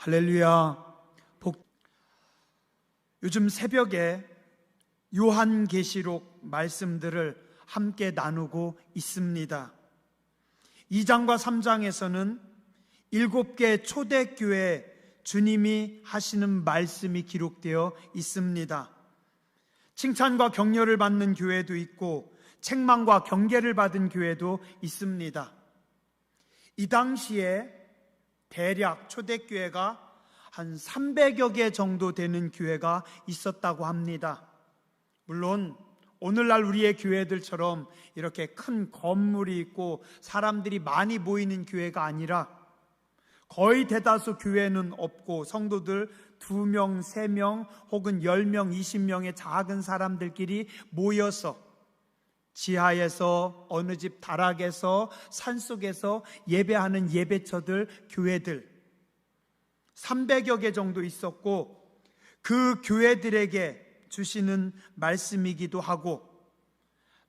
할렐루야. 요즘 새벽에 요한계시록 말씀들을 함께 나누고 있습니다. 2장과 3장에서는 7개 초대교회 주님이 하시는 말씀이 기록되어 있습니다. 칭찬과 격려를 받는 교회도 있고 책망과 경계를 받은 교회도 있습니다. 이 당시에 대략 초대교회가 한 300여 개 정도 되는 교회가 있었다고 합니다. 물론 오늘날 우리의 교회들처럼 이렇게 큰 건물이 있고 사람들이 많이 모이는 교회가 아니라 거의 대다수 교회는 없고 성도들 2명, 3명 혹은 10명, 20명의 작은 사람들끼리 모여서 지하에서 어느 집 다락에서 산속에서 예배하는 예배처들, 교회들 300여 개 정도 있었고 그 교회들에게 주시는 말씀이기도 하고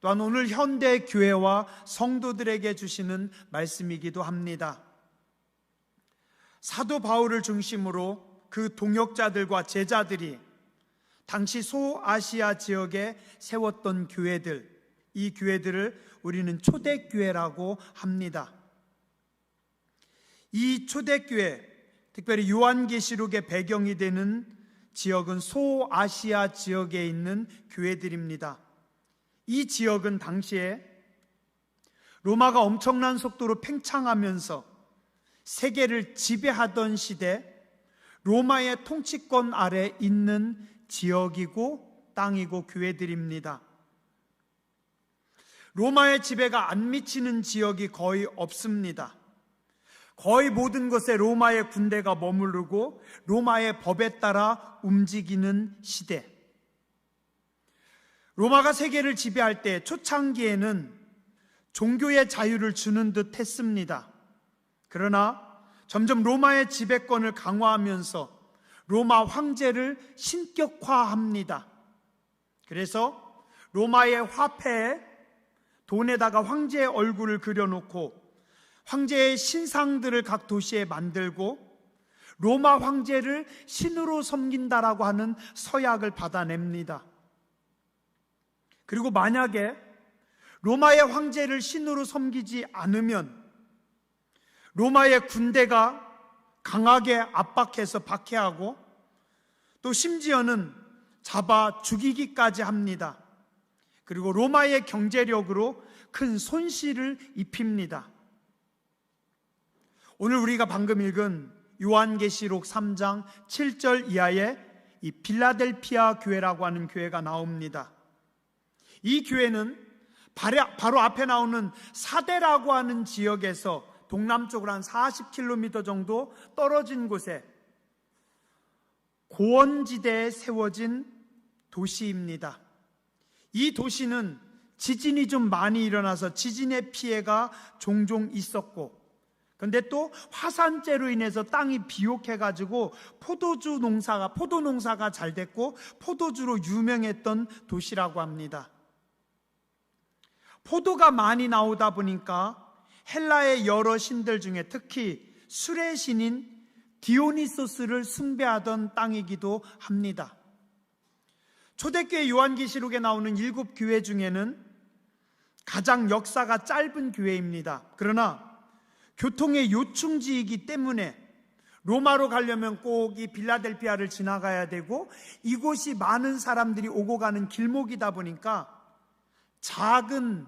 또한 오늘 현대 교회와 성도들에게 주시는 말씀이기도 합니다. 사도 바울을 중심으로 그 동역자들과 제자들이 당시 소아시아 지역에 세웠던 교회들, 이 교회들을 우리는 초대교회라고 합니다. 이 초대교회, 특별히 요한계시록의 배경이 되는 지역은 소아시아 지역에 있는 교회들입니다. 이 지역은 당시에 로마가 엄청난 속도로 팽창하면서 세계를 지배하던 시대 로마의 통치권 아래 있는 지역이고 땅이고 교회들입니다. 로마의 지배가 안 미치는 지역이 거의 없습니다. 거의 모든 곳에 로마의 군대가 머무르고 로마의 법에 따라 움직이는 시대. 로마가 세계를 지배할 때 초창기에는 종교의 자유를 주는 듯 했습니다. 그러나 점점 로마의 지배권을 강화하면서 로마 황제를 신격화합니다. 그래서 로마의 화폐에 돈에다가 황제의 얼굴을 그려놓고 황제의 신상들을 각 도시에 만들고 로마 황제를 신으로 섬긴다라고 하는 서약을 받아냅니다. 그리고 만약에 로마의 황제를 신으로 섬기지 않으면 로마의 군대가 강하게 압박해서 박해하고 또 심지어는 잡아 죽이기까지 합니다. 그리고 로마의 경제력으로 큰 손실을 입힙니다. 오늘 우리가 방금 읽은 요한계시록 3장 7절 이하에 이 빌라델피아 교회라고 하는 교회가 나옵니다. 이 교회는 바로 앞에 나오는 사데라고 하는 지역에서 동남쪽으로 한 40km 정도 떨어진 곳에 고원지대에 세워진 도시입니다. 이 도시는 지진이 좀 많이 일어나서 지진의 피해가 종종 있었고 근데 또 화산재로 인해서 땅이 비옥해가지고 포도 농사가 잘 됐고 포도주로 유명했던 도시라고 합니다. 포도가 많이 나오다 보니까 헬라의 여러 신들 중에 특히 술의 신인 디오니소스를 숭배하던 땅이기도 합니다. 초대교회 요한계시록에 나오는 7교회 중에는 가장 역사가 짧은 교회입니다. 그러나 교통의 요충지이기 때문에 로마로 가려면 꼭 이 빌라델피아를 지나가야 되고 이곳이 많은 사람들이 오고 가는 길목이다 보니까 작은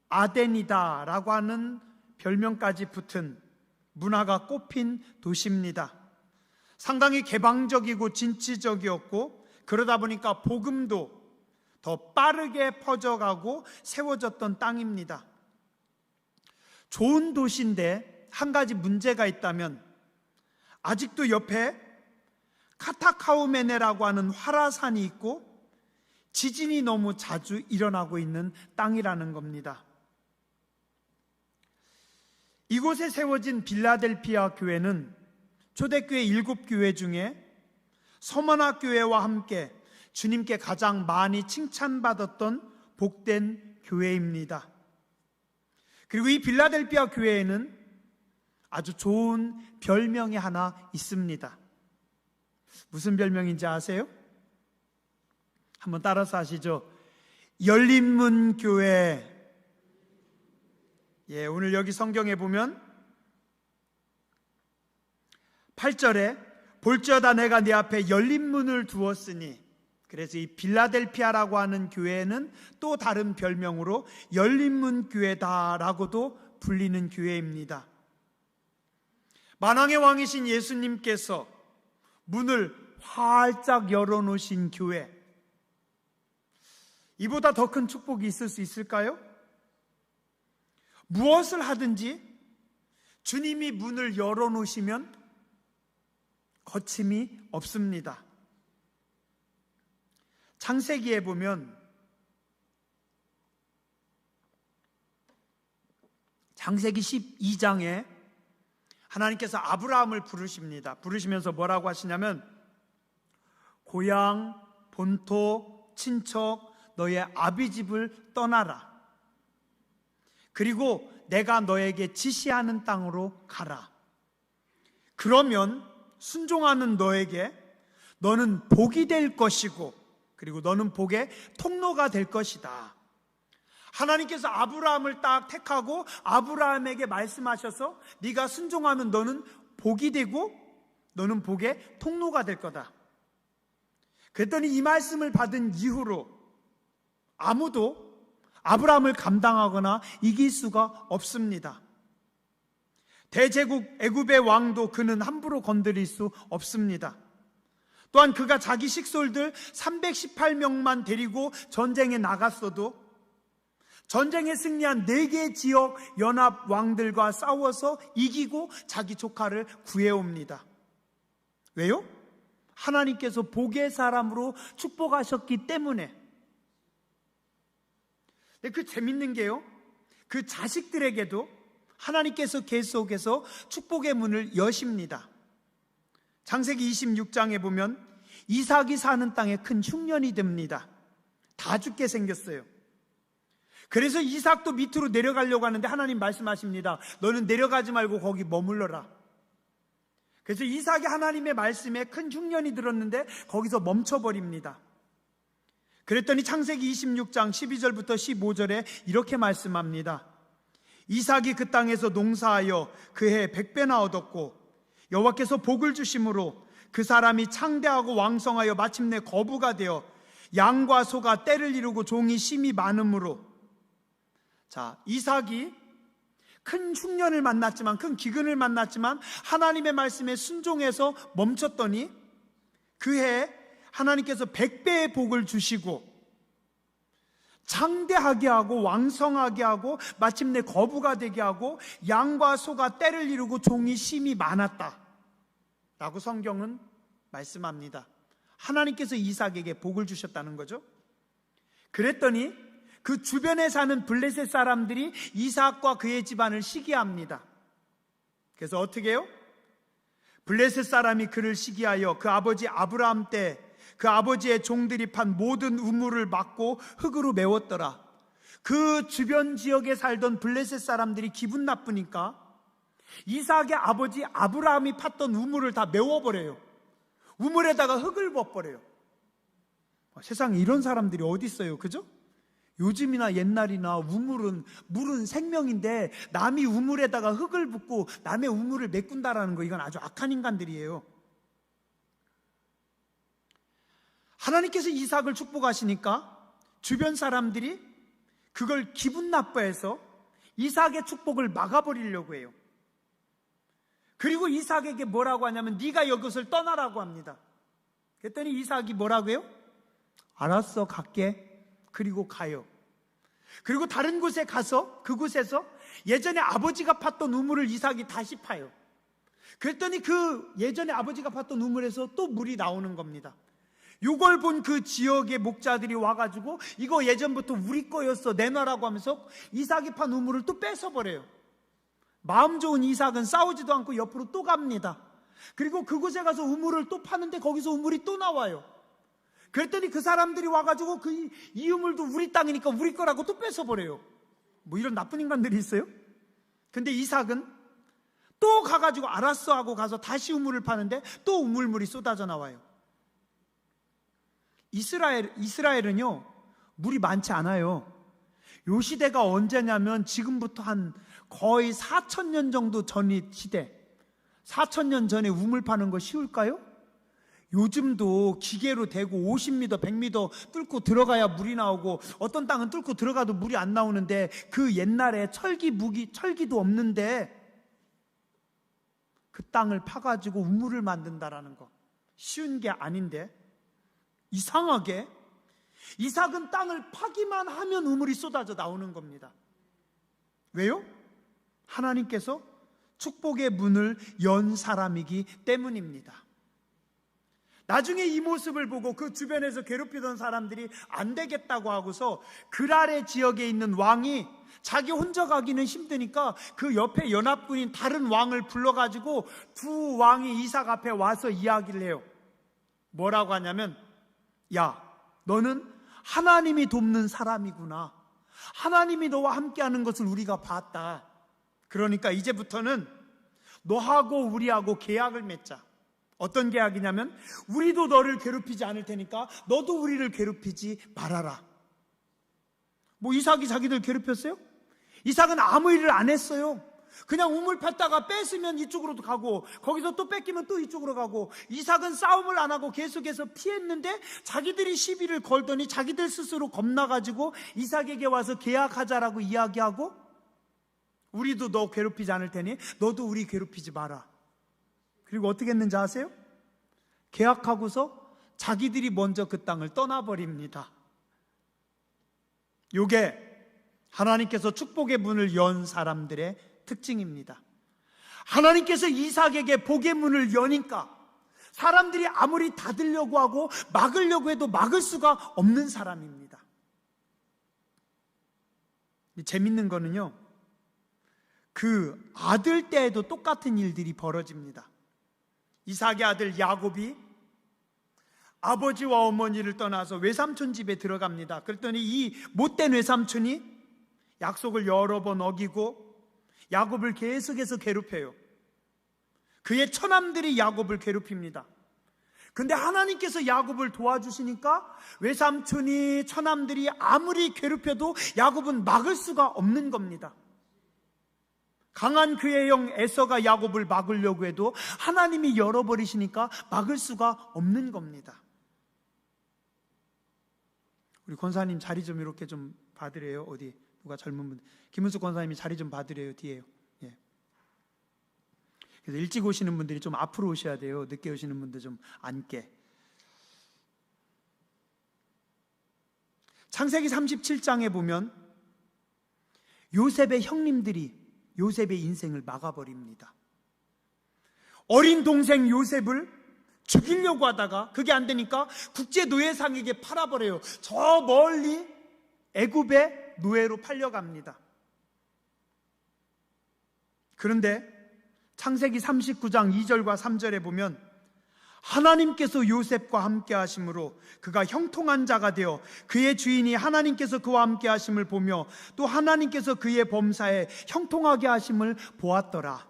아덴이다라고 하는 별명까지 붙은 문화가 꽃핀 도시입니다. 상당히 개방적이고 진취적이었고 그러다 보니까 복음도 더 빠르게 퍼져가고 세워졌던 땅입니다. 좋은 도시인데 한 가지 문제가 있다면 아직도 옆에 카타카우메네라고 하는 활화산이 있고 지진이 너무 자주 일어나고 있는 땅이라는 겁니다. 이곳에 세워진 빌라델피아 교회는 초대교회 7교회 중에 서머나 교회와 함께 주님께 가장 많이 칭찬받았던 복된 교회입니다. 그리고 이 빌라델피아 교회에는 아주 좋은 별명이 하나 있습니다. 무슨 별명인지 아세요? 한번 따라서 하시죠. 열린문 교회. 예, 오늘 여기 성경에 보면 8절에 볼지어다 내가 네 앞에 열린 문을 두었으니, 그래서 이 빌라델피아라고 하는 교회는 또 다른 별명으로 열린문 교회다라고도 불리는 교회입니다. 만왕의 왕이신 예수님께서 문을 활짝 열어놓으신 교회, 이보다 더 큰 축복이 있을 수 있을까요? 무엇을 하든지 주님이 문을 열어놓으시면 거침이 없습니다. 창세기에 보면 창세기 12장에 하나님께서 아브라함을 부르십니다. 부르시면서 뭐라고 하시냐면 고향, 본토, 친척, 너의 아비집을 떠나라. 그리고 내가 너에게 지시하는 땅으로 가라. 그러면 순종하는 너에게 너는 복이 될 것이고, 그리고 너는 복의 통로가 될 것이다. 하나님께서 아브라함을 딱 택하고 아브라함에게 말씀하셔서 네가 순종하면 너는 복이 되고 너는 복의 통로가 될 거다. 그랬더니 이 말씀을 받은 이후로 아무도 아브라함을 감당하거나 이길 수가 없습니다. 대제국 애굽의 왕도 그는 함부로 건드릴 수 없습니다. 또한 그가 자기 식솔들 318명만 데리고 전쟁에 나갔어도 전쟁에 승리한 4개 지역 연합 왕들과 싸워서 이기고 자기 조카를 구해옵니다. 왜요? 하나님께서 복의 사람으로 축복하셨기 때문에. 그 재밌는 게요, 그 자식들에게도 하나님께서 계속해서 축복의 문을 여십니다. 창세기 26장에 보면 이삭이 사는 땅에 큰 흉년이 됩니다. 다 죽게 생겼어요. 그래서 이삭도 밑으로 내려가려고 하는데 하나님 말씀하십니다. 너는 내려가지 말고 거기 머물러라. 그래서 이삭이 하나님의 말씀에 큰 흉년이 들었는데 거기서 멈춰버립니다. 그랬더니 창세기 26장 12절부터 15절에 이렇게 말씀합니다. 이삭이 그 땅에서 농사하여 그해 100배나 얻었고 여호와께서 복을 주심으로 그 사람이 창대하고 왕성하여 마침내 거부가 되어 양과 소가 떼를 이루고 종이 심이 많으므로. 자, 이삭이 큰 흉년을 만났지만, 큰 기근을 만났지만 하나님의 말씀에 순종해서 멈췄더니 그해 하나님께서 100배의 복을 주시고 창대하게 하고 왕성하게 하고 마침내 거부가 되게 하고 양과 소가 떼를 이루고 종이 심이 많았다 라고 성경은 말씀합니다. 하나님께서 이삭에게 복을 주셨다는 거죠. 그랬더니 그 주변에 사는 블레셋 사람들이 이삭과 그의 집안을 시기합니다. 그래서 어떻게 해요? 블레셋 사람이 그를 시기하여 그 아버지 아브라함 때 그 아버지의 종들이 판 모든 우물을 막고 흙으로 메웠더라. 그 주변 지역에 살던 블레셋 사람들이 기분 나쁘니까 이삭의 아버지 아브라함이 팠던 우물을 다 메워버려요. 우물에다가 흙을 부어버려요. 세상에 이런 사람들이 어디 있어요, 그죠? 요즘이나 옛날이나 물은 생명인데 남이 우물에다가 흙을 붓고 남의 우물을 메꾼다라는 거, 이건 아주 악한 인간들이에요. 하나님께서 이삭을 축복하시니까 주변 사람들이 그걸 기분 나빠해서 이삭의 축복을 막아버리려고 해요. 그리고 이삭에게 뭐라고 하냐면 네가 이것을 떠나라고 합니다. 그랬더니 이삭이 뭐라고 해요? 알았어, 갈게. 그리고 가요. 그리고 다른 곳에 가서 그곳에서 예전에 아버지가 팠던 우물을 이삭이 다시 파요. 그랬더니 그 예전에 아버지가 팠던 우물에서 또 물이 나오는 겁니다. 이걸 본 그 지역의 목자들이 와가지고 이거 예전부터 우리 거였어, 내놔라고 하면서 이삭이 판 우물을 또 뺏어버려요. 마음 좋은 이삭은 싸우지도 않고 옆으로 또 갑니다. 그리고 그곳에 가서 우물을 또 파는데 거기서 우물이 또 나와요. 그랬더니 그 사람들이 와가지고 이 우물도 우리 땅이니까 우리 거라고 또 뺏어버려요. 뭐 이런 나쁜 인간들이 있어요? 근데 이삭은 또 가가지고 알았어 하고 가서 다시 우물을 파는데 또 우물물이 쏟아져 나와요. 이스라엘은요, 물이 많지 않아요. 요 시대가 언제냐면 지금부터 한 거의 4,000년 정도 전이 시대. 4,000년 전에 우물 파는 거 쉬울까요? 요즘도 기계로 대고 50m, 100m 뚫고 들어가야 물이 나오고, 어떤 땅은 뚫고 들어가도 물이 안 나오는데, 그 옛날에 철기도 없는데 그 땅을 파가지고 우물을 만든다라는 거 쉬운 게 아닌데, 이상하게 이삭은 땅을 파기만 하면 우물이 쏟아져 나오는 겁니다. 왜요? 하나님께서 축복의 문을 연 사람이기 때문입니다. 나중에 이 모습을 보고 그 주변에서 괴롭히던 사람들이 안 되겠다고 하고서 그랄의 지역에 있는 왕이 자기 혼자 가기는 힘드니까 그 옆에 연합군인 다른 왕을 불러가지고 두 왕이 이삭 앞에 와서 이야기를 해요. 뭐라고 하냐면, 야, 너는 하나님이 돕는 사람이구나. 하나님이 너와 함께하는 것을 우리가 봤다. 그러니까 이제부터는 너하고 우리하고 계약을 맺자. 어떤 계약이냐면, 우리도 너를 괴롭히지 않을 테니까 너도 우리를 괴롭히지 말아라. 뭐 이삭이 자기들 괴롭혔어요? 이삭은 아무 일을 안 했어요. 그냥 우물 팠다가 뺏으면 이쪽으로도 가고, 거기서 또 뺏기면 또 이쪽으로 가고, 이삭은 싸움을 안 하고 계속해서 피했는데 자기들이 시비를 걸더니 자기들 스스로 겁나가지고 이삭에게 와서 계약하자라고 이야기하고, 우리도 너 괴롭히지 않을 테니 너도 우리 괴롭히지 마라. 그리고 어떻게 했는지 아세요? 계약하고서 자기들이 먼저 그 땅을 떠나버립니다. 요게 하나님께서 축복의 문을 연 사람들의 특징입니다. 하나님께서 이삭에게 복의 문을 여니까 사람들이 아무리 닫으려고 하고 막으려고 해도 막을 수가 없는 사람입니다. 재밌는 거는요, 그 아들 때에도 똑같은 일들이 벌어집니다. 이삭의 아들 야곱이 아버지와 어머니를 떠나서 외삼촌 집에 들어갑니다. 그랬더니 이 못된 외삼촌이 약속을 여러 번 어기고 야곱을 계속해서 괴롭혀요. 그의 처남들이 야곱을 괴롭힙니다. 근데 하나님께서 야곱을 도와주시니까 외삼촌이 처남들이 아무리 괴롭혀도 야곱은 막을 수가 없는 겁니다. 강한 그의 형 에서가 야곱을 막으려고 해도 하나님이 열어버리시니까 막을 수가 없는 겁니다. 우리 권사님 자리 좀 이렇게 좀 받으래요. 어디 누가 젊은 분, 김은숙 권사님이 자리 좀 받으래요. 뒤에요. 예. 그래서 일찍 오시는 분들이 좀 앞으로 오셔야 돼요. 늦게 오시는 분들 좀 앉게. 창세기 37장에 보면 요셉의 형님들이 요셉의 인생을 막아버립니다. 어린 동생 요셉을 죽이려고 하다가 그게 안 되니까 국제노예상에게 팔아버려요. 저 멀리 애굽의 노예로 팔려갑니다. 그런데 창세기 39장 2절과 3절에 보면 하나님께서 요셉과 함께 하심으로 그가 형통한 자가 되어 그의 주인이 하나님께서 그와 함께 하심을 보며 또 하나님께서 그의 범사에 형통하게 하심을 보았더라.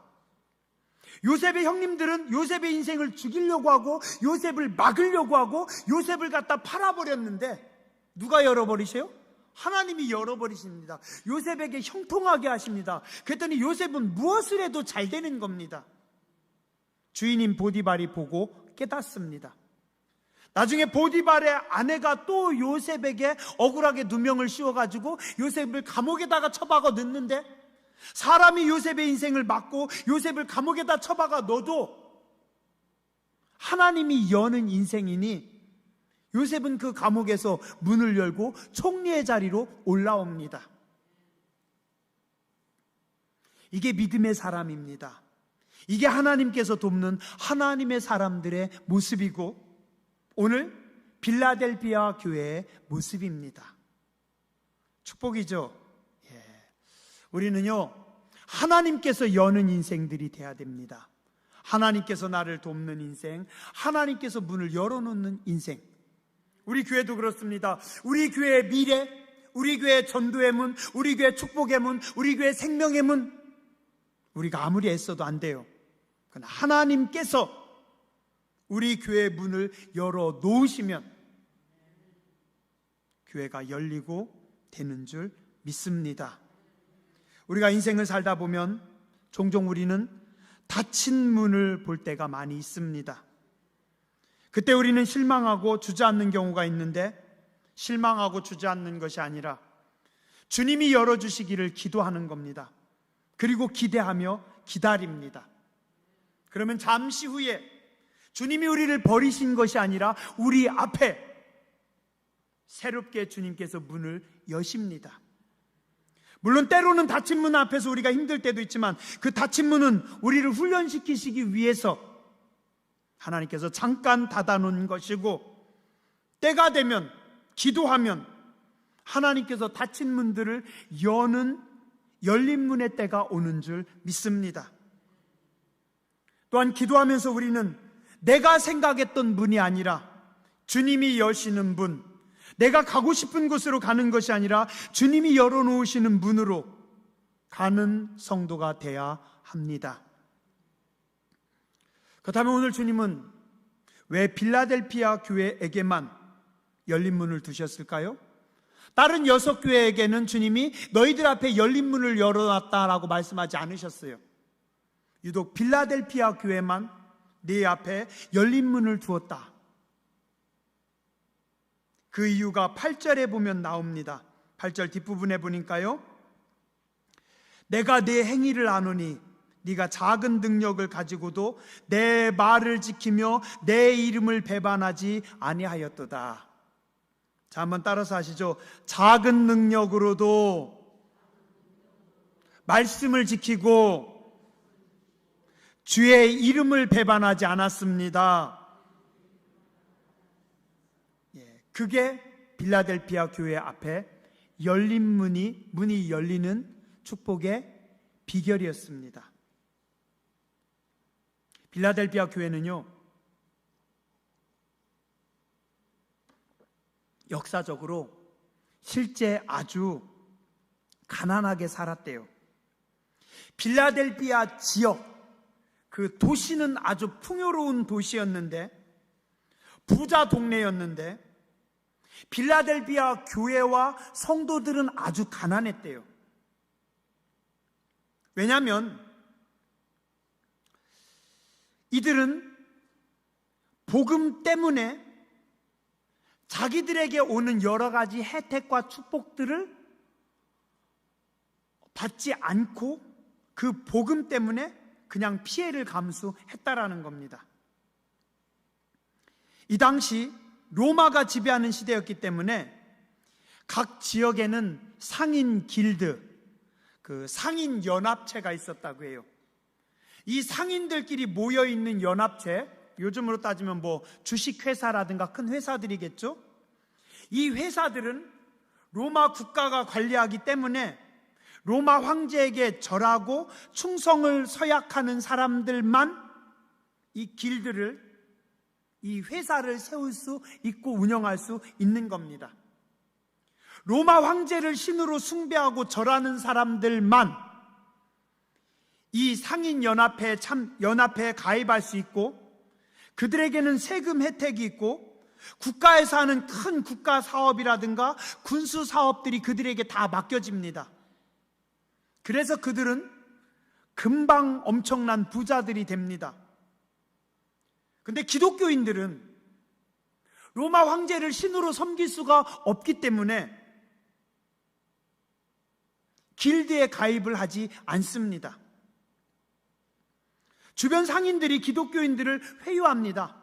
요셉의 형님들은 요셉의 인생을 죽이려고 하고 요셉을 막으려고 하고 요셉을 갖다 팔아버렸는데 누가 열어버리세요? 하나님이 열어버리십니다. 요셉에게 형통하게 하십니다. 그랬더니 요셉은 무엇을 해도 잘 되는 겁니다. 주인인 보디발이 보고 깨닫습니다. 나중에 보디발의 아내가 또 요셉에게 억울하게 누명을 씌워가지고 요셉을 감옥에다가 처박아 넣는데, 사람이 요셉의 인생을 막고 요셉을 감옥에다 처박아 넣어도 하나님이 여는 인생이니 요셉은 그 감옥에서 문을 열고 총리의 자리로 올라옵니다. 이게 믿음의 사람입니다. 이게 하나님께서 돕는 하나님의 사람들의 모습이고 오늘 빌라델피아 교회의 모습입니다. 축복이죠. 우리는요, 하나님께서 여는 인생들이 돼야 됩니다. 하나님께서 나를 돕는 인생, 하나님께서 문을 열어놓는 인생. 우리 교회도 그렇습니다. 우리 교회의 미래, 우리 교회의 전도의 문, 우리 교회의 축복의 문, 우리 교회의 생명의 문, 우리가 아무리 애써도 안 돼요. 그러나 하나님께서 우리 교회 문을 열어 놓으시면 교회가 열리고 되는 줄 믿습니다. 우리가 인생을 살다 보면 종종 우리는 닫힌 문을 볼 때가 많이 있습니다. 그때 우리는 실망하고 주저앉는 경우가 있는데, 실망하고 주저앉는 것이 아니라 주님이 열어주시기를 기도하는 겁니다. 그리고 기대하며 기다립니다. 그러면 잠시 후에 주님이 우리를 버리신 것이 아니라 우리 앞에 새롭게 주님께서 문을 여십니다. 물론 때로는 닫힌 문 앞에서 우리가 힘들 때도 있지만, 그 닫힌 문은 우리를 훈련시키시기 위해서 하나님께서 잠깐 닫아놓은 것이고, 때가 되면, 기도하면 하나님께서 닫힌 문들을 여는 열린 문의 때가 오는 줄 믿습니다. 또한 기도하면서 우리는 내가 생각했던 문이 아니라 주님이 여시는 문, 내가 가고 싶은 곳으로 가는 것이 아니라 주님이 열어놓으시는 문으로 가는 성도가 되어야 합니다. 그렇다면 오늘 주님은 왜 빌라델피아 교회에게만 열린 문을 두셨을까요? 다른 6교회에게는 주님이 너희들 앞에 열린 문을 열어놨다라고 말씀하지 않으셨어요. 유독 빌라델피아 교회만 네 앞에 열린 문을 두었다. 그 이유가 8절에 보면 나옵니다. 8절 뒷부분에 보니까요, 내가 네 행위를 아노니 네가 작은 능력을 가지고도 내 말을 지키며 내 이름을 배반하지 아니하였도다. 자, 한번 따라서 하시죠. 작은 능력으로도 말씀을 지키고 주의 이름을 배반하지 않았습니다. 그게 빌라델피아 교회 앞에 열린 문이 열리는 축복의 비결이었습니다. 빌라델피아 교회는요, 역사적으로 실제 아주 가난하게 살았대요. 빌라델피아 지역, 그 도시는 아주 풍요로운 도시였는데, 부자 동네였는데, 빌라델피아 교회와 성도들은 아주 가난했대요. 왜냐하면 이들은 복음 때문에 자기들에게 오는 여러 가지 혜택과 축복들을 받지 않고 그 복음 때문에 그냥 피해를 감수했다라는 겁니다. 이 당시 로마가 지배하는 시대였기 때문에 각 지역에는 상인 길드, 그 상인 연합체가 있었다고 해요. 이 상인들끼리 모여있는 연합체, 요즘으로 따지면 뭐 주식회사라든가 큰 회사들이겠죠? 이 회사들은 로마 국가가 관리하기 때문에 로마 황제에게 절하고 충성을 서약하는 사람들만 이 길드를, 이 회사를 세울 수 있고 운영할 수 있는 겁니다. 로마 황제를 신으로 숭배하고 절하는 사람들만 이 상인 연합회에 가입할 수 있고, 그들에게는 세금 혜택이 있고, 국가에서 하는 큰 국가 사업이라든가 군수 사업들이 그들에게 다 맡겨집니다. 그래서 그들은 금방 엄청난 부자들이 됩니다. 근데 기독교인들은 로마 황제를 신으로 섬길 수가 없기 때문에 길드에 가입을 하지 않습니다. 주변 상인들이 기독교인들을 회유합니다.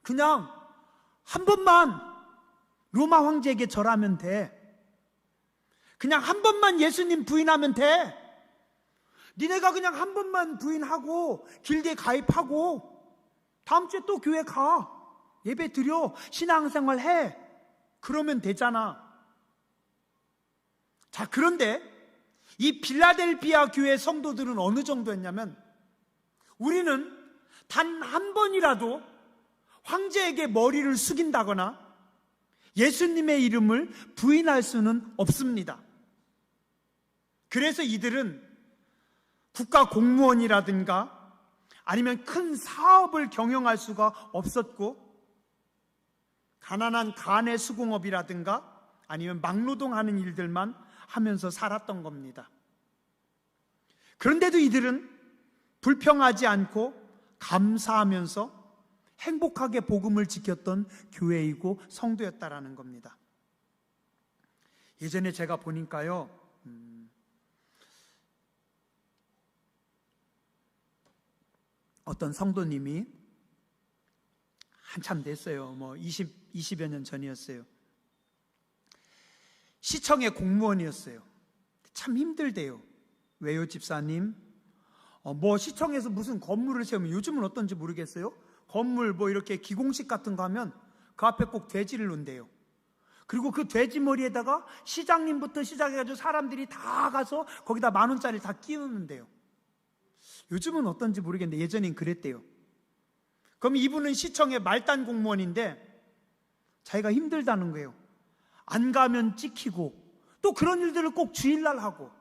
그냥 한 번만 로마 황제에게 절하면 돼. 그냥 한 번만 예수님 부인하면 돼. 니네가 그냥 한 번만 부인하고 길드에 가입하고 다음 주에 또 교회 가, 예배 드려, 신앙생활 해. 그러면 되잖아. 자, 그런데 이 빌라델피아 교회 성도들은 어느 정도였냐면, 우리는 단 한 번이라도 황제에게 머리를 숙인다거나 예수님의 이름을 부인할 수는 없습니다. 그래서 이들은 국가 공무원이라든가 아니면 큰 사업을 경영할 수가 없었고, 가난한 간의 수공업이라든가 아니면 막노동하는 일들만 하면서 살았던 겁니다. 그런데도 이들은 불평하지 않고 감사하면서 행복하게 복음을 지켰던 교회이고 성도였다라는 겁니다. 예전에 제가 보니까요, 어떤 성도님이 한참 됐어요. 20여 년 전이었어요. 시청의 공무원이었어요. 참 힘들대요. 왜요, 집사님? 시청에서 무슨 건물을 세우면, 요즘은 어떤지 모르겠어요. 건물 이렇게 기공식 같은 거 하면 그 앞에 꼭 돼지를 놓는대요. 그리고 그 돼지 머리에다가 시장님부터 시작해가지고 사람들이 다 가서 거기다 10,000원짜리 다 끼우는데요. 요즘은 어떤지 모르겠는데 예전엔 그랬대요. 그럼 이분은 시청의 말단 공무원인데 자기가 힘들다는 거예요. 안 가면 찍히고, 또 그런 일들을 꼭 주일날 하고,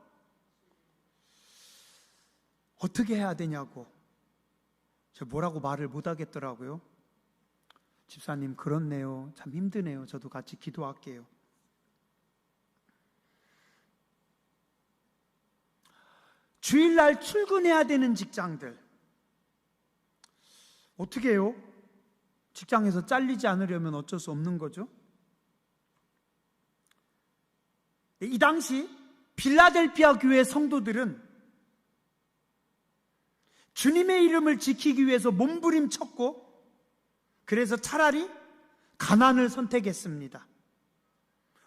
어떻게 해야 되냐고. 저 뭐라고 말을 못 하겠더라고요. 집사님, 그렇네요. 참 힘드네요. 저도 같이 기도할게요. 주일날 출근해야 되는 직장들, 어떻게 해요? 직장에서 잘리지 않으려면 어쩔 수 없는 거죠. 이 당시 필라델피아 교회 성도들은 주님의 이름을 지키기 위해서 몸부림쳤고, 그래서 차라리 가난을 선택했습니다.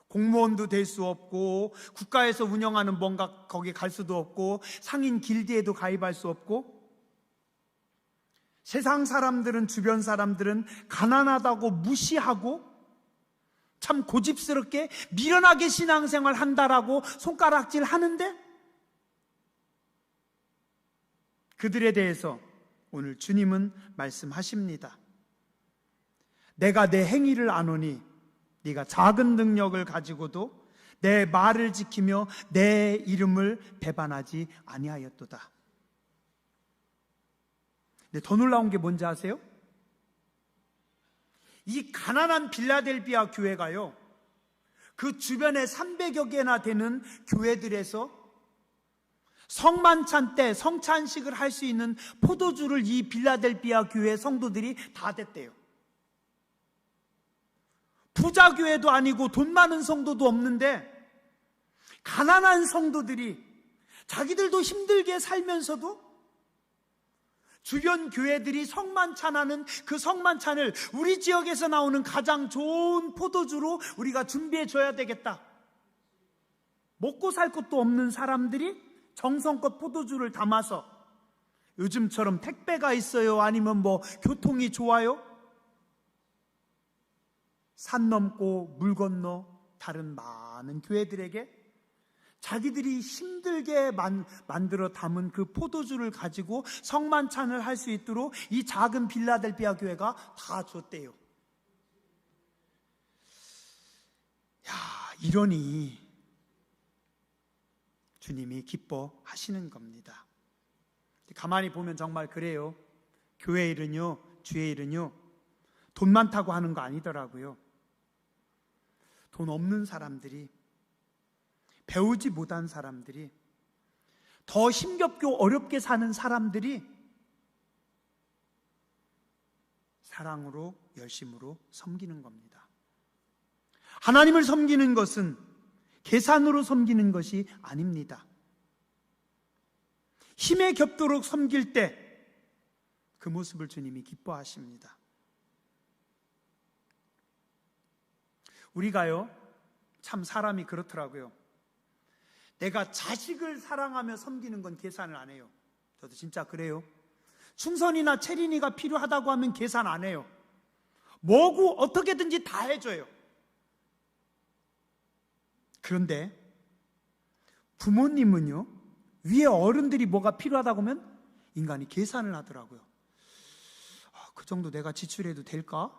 공무원도 될 수 없고, 국가에서 운영하는 뭔가 거기 갈 수도 없고, 상인 길드에도 가입할 수 없고, 세상 사람들은, 주변 사람들은 가난하다고 무시하고 참 고집스럽게 미련하게 신앙생활 한다라고 손가락질 하는데, 그들에 대해서 오늘 주님은 말씀하십니다. 내가 내 행위를 아노니 네가 작은 능력을 가지고도 내 말을 지키며 내 이름을 배반하지 아니하였도다. 근데 더 놀라운 게 뭔지 아세요? 이 가난한 빌라델비아 교회가요, 그 주변에 300여 개나 되는 교회들에서 성만찬 때 성찬식을 할 수 있는 포도주를 이 빌라델비아 교회 성도들이 다 댔대요. 부자 교회도 아니고 돈 많은 성도도 없는데, 가난한 성도들이 자기들도 힘들게 살면서도 주변 교회들이 성만찬하는 그 성만찬을 우리 지역에서 나오는 가장 좋은 포도주로 우리가 준비해 줘야 되겠다. 먹고 살 것도 없는 사람들이 정성껏 포도주를 담아서, 요즘처럼 택배가 있어요, 아니면 교통이 좋아요, 산 넘고 물 건너 다른 많은 교회들에게 자기들이 힘들게 만들어 담은 그 포도주를 가지고 성만찬을 할 수 있도록 이 작은 빌라델비아 교회가 다 줬대요. 야, 이러니 주님이 기뻐하시는 겁니다. 가만히 보면 정말 그래요. 교회 일은요, 주의 일은요, 돈 많다고 하는 거 아니더라고요. 돈 없는 사람들이, 배우지 못한 사람들이, 더 힘겹고 어렵게 사는 사람들이 사랑으로, 열심으로 섬기는 겁니다. 하나님을 섬기는 것은 계산으로 섬기는 것이 아닙니다. 힘에 겹도록 섬길 때 그 모습을 주님이 기뻐하십니다. 우리가요, 참 사람이 그렇더라고요. 내가 자식을 사랑하며 섬기는 건 계산을 안 해요. 저도 진짜 그래요. 충선이나 체린이가 필요하다고 하면 계산 안 해요. 뭐고 어떻게든지 다 해줘요. 그런데 부모님은요, 위에 어른들이 뭐가 필요하다고 하면 인간이 계산을 하더라고요. 그 정도 내가 지출해도 될까?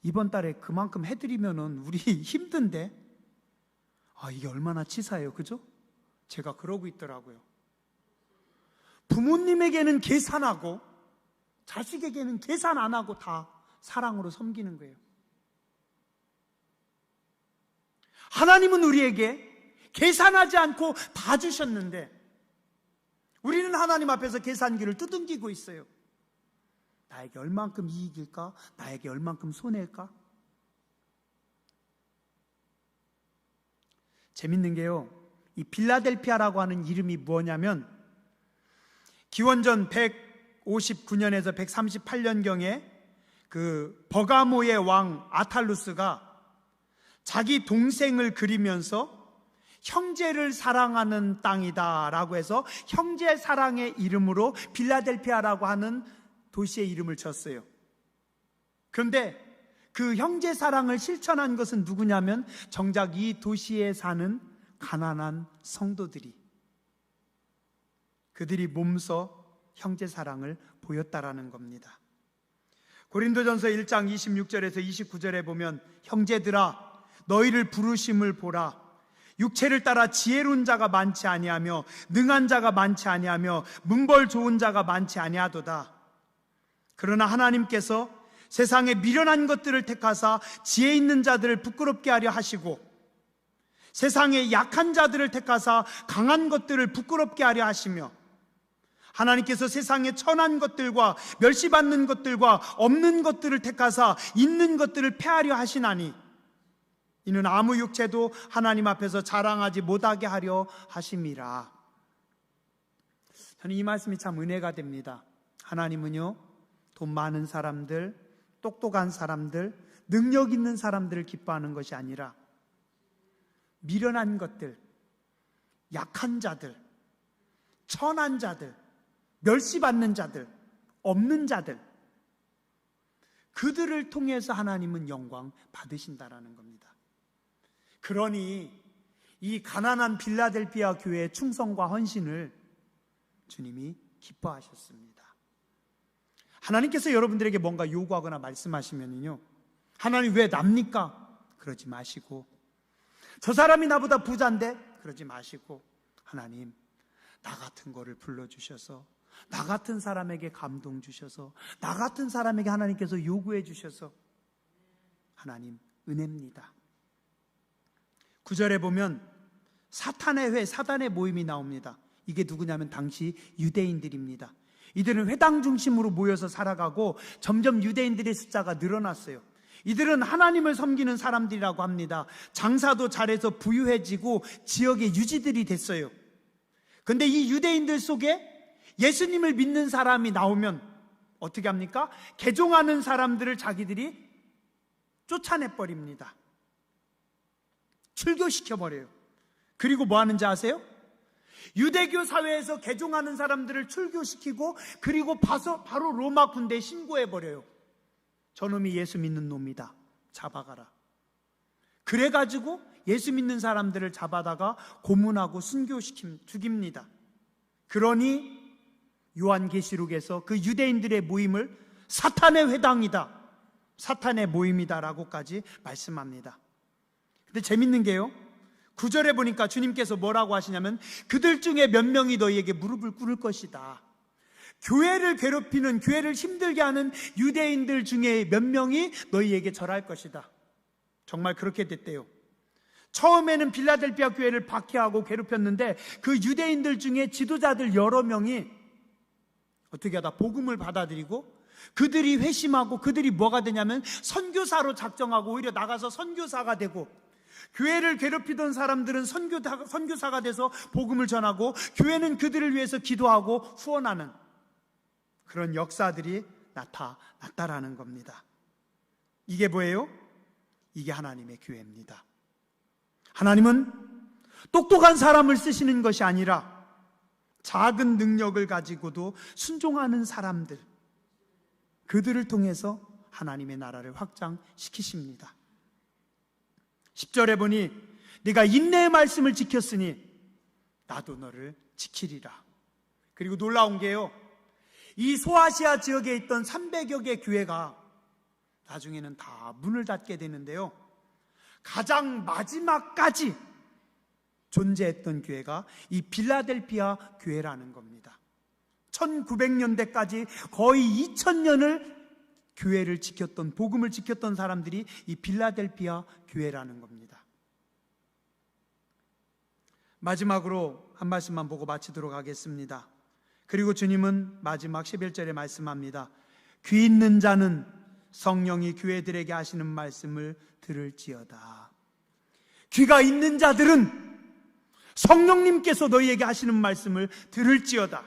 이번 달에 그만큼 해드리면은 우리 힘든데, 이게 얼마나 치사해요, 그죠? 제가 그러고 있더라고요. 부모님에게는 계산하고 자식에게는 계산 안 하고 다 사랑으로 섬기는 거예요. 하나님은 우리에게 계산하지 않고 다 주셨는데 우리는 하나님 앞에서 계산기를 두둥기고 있어요. 나에게 얼만큼 이익일까? 나에게 얼만큼 손해일까? 재밌는 게요, 이 빌라델피아라고 하는 이름이 뭐냐면 기원전 159년에서 138년경에 그 버가모의 왕 아탈루스가 자기 동생을 그리면서 형제를 사랑하는 땅이다라고 해서 형제 사랑의 이름으로 빌라델피아라고 하는 도시의 이름을 졌어요. 그런데 그 형제 사랑을 실천한 것은 누구냐면 정작 이 도시에 사는 가난한 성도들이, 그들이 몸소 형제 사랑을 보였다라는 겁니다. 고린도전서 1장 26절에서 29절에 보면 형제들아 너희를 부르심을 보라. 육체를 따라 지혜로운 자가 많지 아니하며 능한 자가 많지 아니하며 문벌 좋은 자가 많지 아니하도다. 그러나 하나님께서 세상에 미련한 것들을 택하사 지혜 있는 자들을 부끄럽게 하려 하시고 세상에 약한 자들을 택하사 강한 것들을 부끄럽게 하려 하시며 하나님께서 세상에 천한 것들과 멸시받는 것들과 없는 것들을 택하사 있는 것들을 폐하려 하시나니 이는 아무 육체도 하나님 앞에서 자랑하지 못하게 하려 하심이라. 저는 이 말씀이 참 은혜가 됩니다. 하나님은요, 돈 많은 사람들, 똑똑한 사람들, 능력 있는 사람들을 기뻐하는 것이 아니라 미련한 것들, 약한 자들, 천한 자들, 멸시받는 자들, 없는 자들, 그들을 통해서 하나님은 영광 받으신다라는 겁니다. 그러니 이 가난한 빌라델피아 교회의 충성과 헌신을 주님이 기뻐하셨습니다. 하나님께서 여러분들에게 뭔가 요구하거나 말씀하시면요, 하나님 왜 납니까? 그러지 마시고, 저 사람이 나보다 부자인데? 그러지 마시고, 하나님 나 같은 거를 불러주셔서 나 같은 사람에게 감동 주셔서 나 같은 사람에게 하나님께서 요구해 주셔서 하나님 은혜입니다. 9절에 보면 사탄의 회, 사단의 모임이 나옵니다. 이게 누구냐면 당시 유대인들입니다. 이들은 회당 중심으로 모여서 살아가고 점점 유대인들의 숫자가 늘어났어요. 이들은 하나님을 섬기는 사람들이라고 합니다. 장사도 잘해서 부유해지고 지역의 유지들이 됐어요. 그런데 이 유대인들 속에 예수님을 믿는 사람이 나오면 어떻게 합니까? 개종하는 사람들을 자기들이 쫓아내버립니다. 출교시켜버려요. 그리고 뭐 하는지 아세요? 유대교 사회에서 개종하는 사람들을 출교시키고 그리고 바로 로마 군대에 신고해버려요. 저놈이 예수 믿는 놈이다, 잡아가라. 그래가지고 예수 믿는 사람들을 잡아다가 고문하고 죽입니다. 그러니 요한계시록에서 그 유대인들의 모임을 사탄의 회당이다, 사탄의 모임이다라고까지 말씀합니다. 근데 재밌는 게요, 9절에 보니까 주님께서 뭐라고 하시냐면 그들 중에 몇 명이 너희에게 무릎을 꿇을 것이다. 교회를 괴롭히는, 교회를 힘들게 하는 유대인들 중에 몇 명이 너희에게 절할 것이다. 정말 그렇게 됐대요. 처음에는 빌라델피아 교회를 박해하고 괴롭혔는데 그 유대인들 중에 지도자들 여러 명이 어떻게 하다 복음을 받아들이고 그들이 회심하고 그들이 뭐가 되냐면 선교사로 작정하고 오히려 나가서 선교사가 되고, 교회를 괴롭히던 사람들은 선교사가 돼서 복음을 전하고 교회는 그들을 위해서 기도하고 후원하는 그런 역사들이 나타났다라는 겁니다. 이게 뭐예요? 이게 하나님의 교회입니다. 하나님은 똑똑한 사람을 쓰시는 것이 아니라 작은 능력을 가지고도 순종하는 사람들, 그들을 통해서 하나님의 나라를 확장시키십니다. 10절에 보니 네가 인내의 말씀을 지켰으니 나도 너를 지키리라. 그리고 놀라운 게요, 이 소아시아 지역에 있던 300여 개 교회가 나중에는 다 문을 닫게 되는데요, 가장 마지막까지 존재했던 교회가 이 빌라델피아 교회라는 겁니다. 1900년대까지 거의 2000년을 교회를 지켰던, 복음을 지켰던 사람들이 이 빌라델피아 교회라는 겁니다. 마지막으로 한 말씀만 보고 마치도록 하겠습니다. 그리고 주님은 마지막 11절에 말씀합니다. 귀 있는 자는 성령이 교회들에게 하시는 말씀을 들을지어다. 귀가 있는 자들은 성령님께서 너희에게 하시는 말씀을 들을지어다.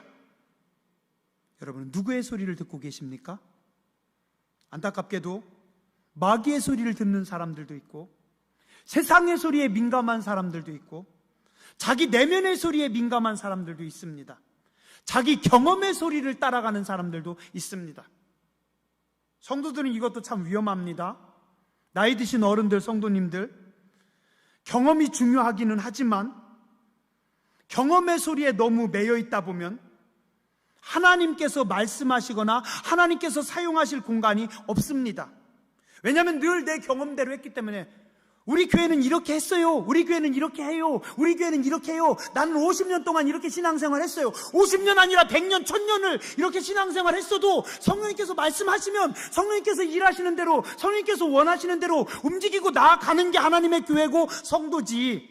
여러분, 누구의 소리를 듣고 계십니까? 안타깝게도 마귀의 소리를 듣는 사람들도 있고, 세상의 소리에 민감한 사람들도 있고, 자기 내면의 소리에 민감한 사람들도 있습니다. 자기 경험의 소리를 따라가는 사람들도 있습니다. 성도들은 이것도 참 위험합니다. 나이 드신 어른들, 성도님들, 경험이 중요하기는 하지만 경험의 소리에 너무 매여 있다 보면 하나님께서 말씀하시거나 하나님께서 사용하실 공간이 없습니다. 왜냐하면 늘 내 경험대로 했기 때문에, 우리 교회는 이렇게 했어요, 우리 교회는 이렇게 해요, 우리 교회는 이렇게 해요, 나는 50년 동안 이렇게 신앙생활 했어요. 50년 아니라 100년, 1000년을 이렇게 신앙생활 했어도 성령님께서 말씀하시면 성령님께서 일하시는 대로, 성령님께서 원하시는 대로 움직이고 나아가는 게 하나님의 교회고 성도지,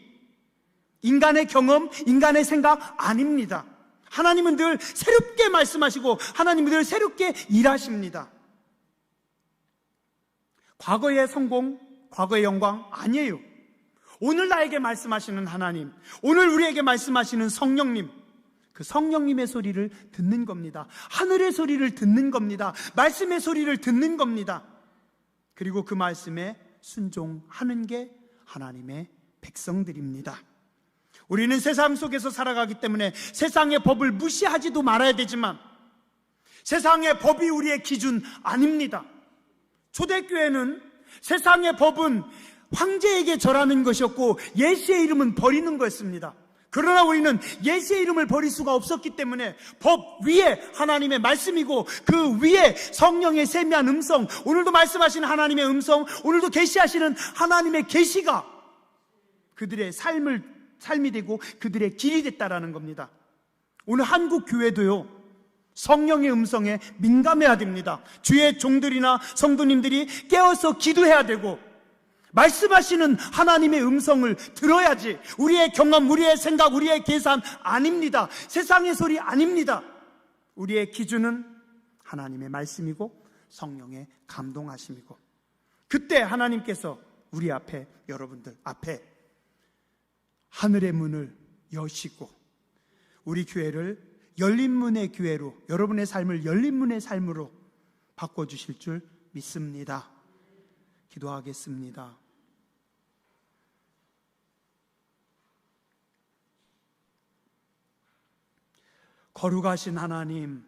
인간의 경험, 인간의 생각 아닙니다. 하나님은 늘 새롭게 말씀하시고 하나님은 늘 새롭게 일하십니다. 과거의 성공, 과거의 영광 아니에요. 오늘 나에게 말씀하시는 하나님, 오늘 우리에게 말씀하시는 성령님, 그 성령님의 소리를 듣는 겁니다. 하늘의 소리를 듣는 겁니다. 말씀의 소리를 듣는 겁니다. 그리고 그 말씀에 순종하는 게 하나님의 백성들입니다. 우리는 세상 속에서 살아가기 때문에 세상의 법을 무시하지도 말아야 되지만, 세상의 법이 우리의 기준 아닙니다. 초대교회는 세상의 법은 황제에게 절하는 것이었고 예수의 이름은 버리는 거였습니다. 그러나 우리는 예수의 이름을 버릴 수가 없었기 때문에 법 위에 하나님의 말씀이고 그 위에 성령의 세미한 음성, 오늘도 말씀하시는 하나님의 음성, 오늘도 계시하시는 하나님의 계시가 그들의 삶이 되고 그들의 길이 됐다라는 겁니다. 오늘 한국 교회도요, 성령의 음성에 민감해야 됩니다. 주의 종들이나 성도님들이 깨어서 기도해야 되고, 말씀하시는 하나님의 음성을 들어야지. 우리의 경험, 우리의 생각, 우리의 계산 아닙니다. 세상의 소리 아닙니다. 우리의 기준은 하나님의 말씀이고 성령의 감동하심이고, 그때 하나님께서 우리 앞에, 여러분들 앞에 하늘의 문을 여시고 우리 교회를 열린 문의 교회로, 여러분의 삶을 열린 문의 삶으로 바꿔주실 줄 믿습니다. 기도하겠습니다. 거룩하신 하나님,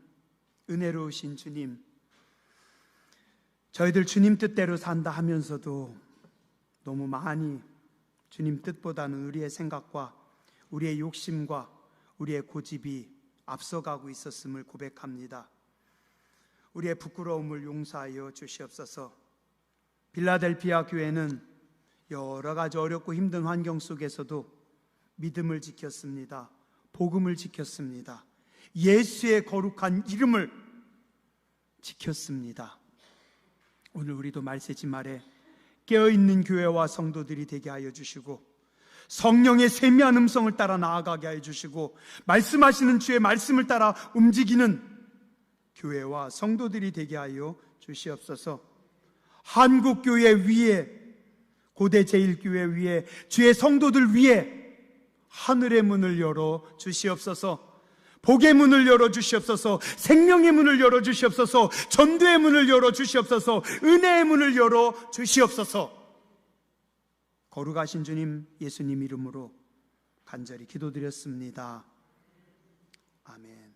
은혜로우신 주님, 저희들 주님 뜻대로 산다 하면서도 너무 많이 주님 뜻보다는 우리의 생각과 우리의 욕심과 우리의 고집이 앞서가고 있었음을 고백합니다. 우리의 부끄러움을 용서하여 주시옵소서. 빌라델피아 교회는 여러 가지 어렵고 힘든 환경 속에서도 믿음을 지켰습니다. 복음을 지켰습니다. 예수의 거룩한 이름을 지켰습니다. 오늘 우리도 말세지 말에 깨어있는 교회와 성도들이 되게 하여 주시고, 성령의 세미한 음성을 따라 나아가게 하여 주시고, 말씀하시는 주의 말씀을 따라 움직이는 교회와 성도들이 되게 하여 주시옵소서. 한국교회 위에, 고대 제1교회 위에, 주의 성도들 위에 하늘의 문을 열어 주시옵소서. 복의 문을 열어 주시옵소서. 생명의 문을 열어 주시옵소서. 전도의 문을 열어 주시옵소서. 은혜의 문을 열어 주시옵소서. 거룩하신 주님, 예수님 이름으로 간절히 기도드렸습니다. 아멘.